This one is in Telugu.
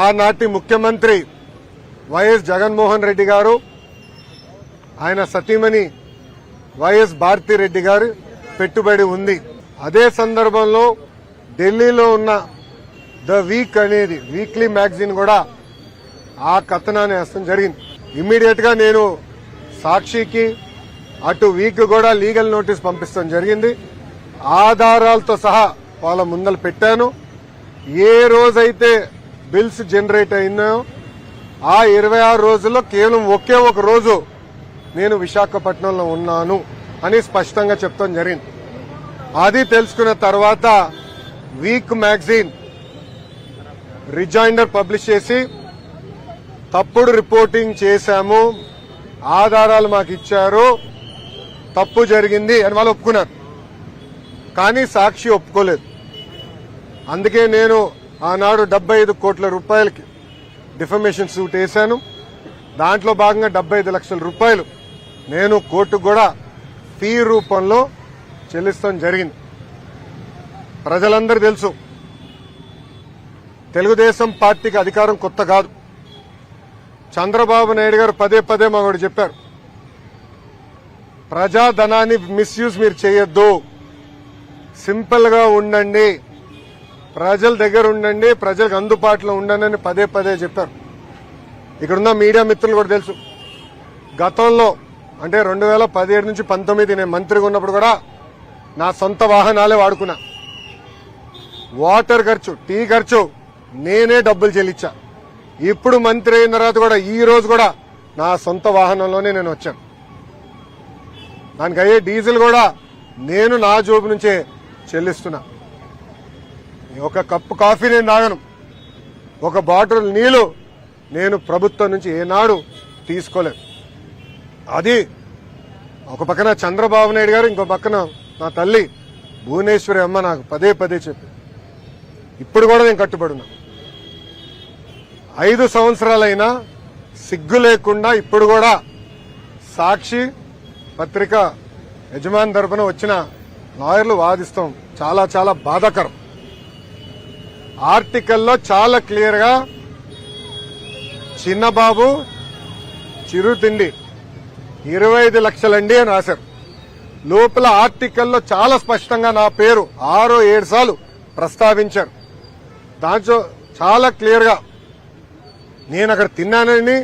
ఆనాటి ముఖ్యమంత్రి వైఎస్ జగన్మోహన్ రెడ్డి గారు, ఆయన సతీమణి వైఎస్ భారతిరెడ్డి గారు పెట్టుబడి ఉంది. అదే సందర్భంలో ఢిల్లీలో ఉన్న ద వీక్ అనేది వీక్లీ మ్యాగజైన్ కూడా ఆ కథనాన్ని వేస్తాం జరిగింది. ఇమ్మీడియట్ గా నేను సాక్షికి అటు వీక్ కూడా లీగల్ నోటీస్ పంపిస్తాం జరిగింది. ఆధారాలతో సహా వాళ్ళ ముందలు పెట్టాను. ఏ రోజైతే బిల్స్ జనరేట్ అయినాయో ఆ 26 రోజుల్లో కేవలం ఒకే ఒక రోజు నేను విశాఖపట్నంలో ఉన్నాను అని స్పష్టంగా చెప్తాం జరిగింది. అది తెలుసుకున్న తర్వాత వీక్ మ్యాగజైన్ రిజైండర్ పబ్లిష్ చేసి తప్పుడు రిపోర్టింగ్ చేశాము, ఆధారాలు మాకు ఇచ్చారు, తప్పు జరిగింది అని వాళ్ళు ఒప్పుకున్నారు. కానీ సాక్షి ఒప్పుకోలేదు. అందుకే నేను ఆనాడు 75 కోట్ల రూపాయలకి డిఫమేషన్ సూట్ వేశాను. దాంట్లో భాగంగా 75 లక్షల రూపాయలు నేను కోర్టుకు కూడా ఫీ రూపంలో చెల్లిస్తాం జరిగింది. ప్రజలందరూ తెలుసు, తెలుగుదేశం పార్టీకి అధికారం కొత్త కాదు. చంద్రబాబు నాయుడు గారు పదే పదే మాకు చెప్పారు, ప్రజాధనాన్ని మిస్యూజ్ మీరు చేయొద్దు, సింపుల్ గా ఉండండి, ప్రజల దగ్గర ఉండండి, ప్రజలకు అందుబాటులో ఉండండి అని పదే పదే చెప్పారు. ఇక్కడున్న మీడియా మిత్రులు కూడా తెలుసు, గతంలో అంటే 2017 నుంచి 19 నేను మంత్రిగా ఉన్నప్పుడు కూడా నా సొంత వాహనాలే వాడుకున్నా. వాటర్ ఖర్చు, టీ ఖర్చు నేనే డబ్బులు చెల్లించా. ఇప్పుడు మంత్రి అయిన తర్వాత కూడా ఈ రోజు కూడా నా సొంత వాహనంలోనే నేను వచ్చాను. దానికి అయ్యే డీజిల్ కూడా నేను నా జోబు నుంచే చెల్లిస్తున్నా. ఒక కప్పు కాఫీ నేను తాగను, ఒక బాటిల్ నీళ్లు నేను ప్రభుత్వం నుంచి ఏనాడు తీసుకోలేదు. అది ఒక పక్కన చంద్రబాబు నాయుడు గారు, ఇంకో పక్కన నా తల్లి భువనేశ్వరి అమ్మ నాకు పదే పదే చెప్పి ఇప్పుడు కూడా నేను కట్టుబడి ఉన్నా. 5 సంవత్సరాలైనా సిగ్గు లేకుండా ఇప్పుడు కూడా సాక్షి పత్రిక యజమాని తరపున వచ్చిన లాయర్లు వాదిస్తాం. చాలా చాలా బాధాకరం. ఆర్టికల్లో చాలా క్లియర్ గా చిన్నబాబు చిరుతిండి 25 లక్షలండి అని రాశారు. లోపల ఆర్టికల్లో చాలా స్పష్టంగా నా పేరు 6-7 సార్లు ప్రస్తావించారు. దాంట్లో చాలా క్లియర్ గా నేను అక్కడ తిన్నానని